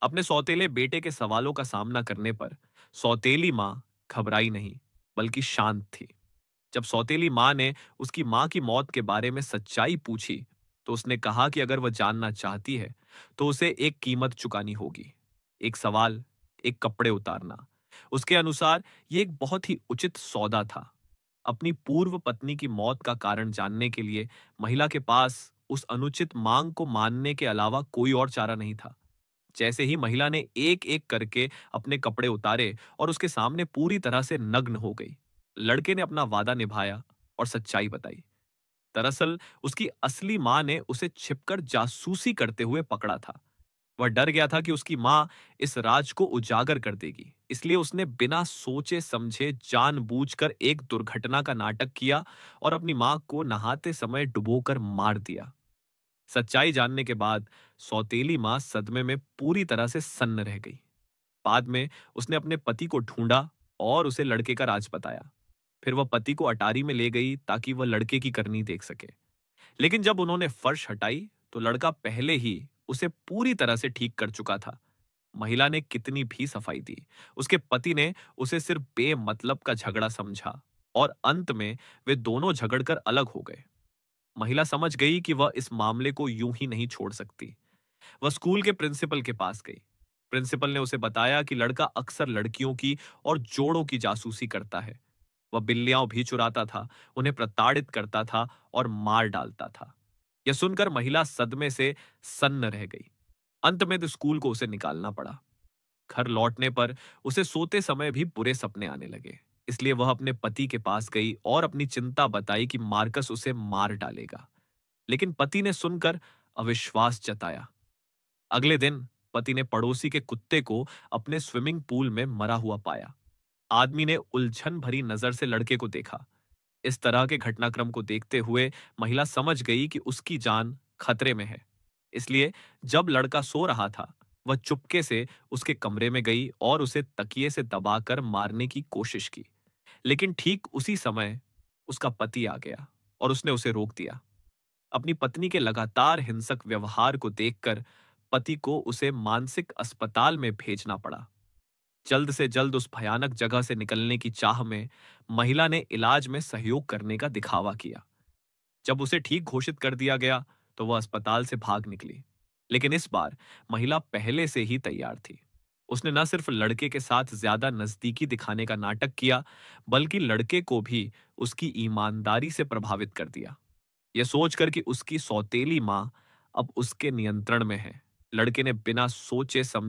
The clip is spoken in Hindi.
अपने सौतेले बेटे के सवालों का सामना करने पर सौतेली मां घबराई नहीं, बल्कि शांत थी। जब सौतेली मां ने उसकी मां की मौत के बारे में सच्चाई पूछी, तो उसने कहा कि अगर वह जानना चाहती है, तो उसे एक कीमत चुकानी होगी। एक सवाल, एक कपड़े उतारना। उसके अनुसार यह एक बहुत ही उचित सौदा था। अपनी पूर्व पत्नी की मौत का कारण जानने के लिए महिला के पास उस अनुचित मांग को मानने के अलावा कोई और चारा नहीं था। जैसे ही महिला ने एक-एक करके अपने कपड़े उतारे और उसके सामने पूरी तरह से नग्न हो गई, लड़के ने अपना वादा निभाया और सच्चाई बताई। दरअसल उसकी असली मां ने उसे छिपकर जासूसी करते हुए पकड़ा था। वह डर गया था कि उसकी मां इस राज को उजागर कर देगी, इसलिए उसने बिना सोचे समझे जानबूझकर एक दुर्घटना का नाटक किया और अपनी मां को नहाते समय डुबोकर मार दिया। सच्चाई जानने के बाद सौतेली मां सदमे में पूरी तरह से सन्न रह गई। बाद में उसने अपने पति को ढूंढा और उसे लड़के का राज बताया। फिर वह पति को अटारी में ले गई ताकि वह लड़के की करनी देख सके। लेकिन जब उन्होंने फर्श हटाई, तो लड़का पहले ही उसे पूरी तरह से ठीक कर चुका था। महिला ने कितनी भी सफाई दी, उसके पति ने उसे सिर्फ बेमतलब का झगड़ा समझा और अंत में वे दोनों झगड़कर अलग हो गए। महिला समझ गई कि वह इस मामले को यूं ही नहीं छोड़ सकती। वह स्कूल के प्रिंसिपल के पास गई। प्रिंसिपल ने उसे बताया कि लड़का अक्सर लड़कियों की और जोड़ों की जासूसी करता है। वह बिल्लियां भी चुराता था, उन्हें प्रताड़ित करता था और मार डालता था। यह सुनकर महिला सदमे से सन्न रह गई। अंत में तो स्कूल को उसे निकालना पड़ा। घर लौटने पर उसे सोते समय भी बुरे सपने आने लगे। इसलिए वह अपने पति के पास गई और अपनी चिंता बताई कि मार्कस उसे मार डालेगा। लेकिन पति ने सुनकर अविश्वास जताया। अगले दिन पति ने पड़ोसी के कुत्ते को अपने स्विमिंग पूल में मरा हुआ पाया। आदमी ने उलझन भरी नजर से लड़के को देखा। इस तरह के घटनाक्रम को देखते हुए महिला समझ गई कि उसकी जान खतरे में है। इसलिए जब लड़का सो रहा था, वह चुपके से उसके कमरे में गई और उसे तकिए से दबाकर मारने की कोशिश की। लेकिन ठीक उसी समय उसका पति आ गया और उसने उसे रोक दिया। अपनी पत्नी के लगातार हिंसक व्यवहार को देखकर पति को उसे मानसिक अस्पताल में भेजना पड़ा। जल्द से जल्द उस भयानक जगह से निकलने की चाह में महिला ने इलाज में सहयोग करने का दिखावा किया। जब उसे ठीक घोषित कर दिया गया, तो वह अस्पताल से भाग निकली। लेकिन इस बार महिला पहले से ही तैयार थी। उसने न सिर्फ लड़के के साथ ज्यादा नजदीकी दिखाने का नाटक किया, बल्कि लड़के को भी उसकी ईमानदारी से प्रभावित कर दिया। यह सोचकर कि उसकी सौतेली मां अब उसके नियंत्रण में है, लड़के ने बिना सोचे समझे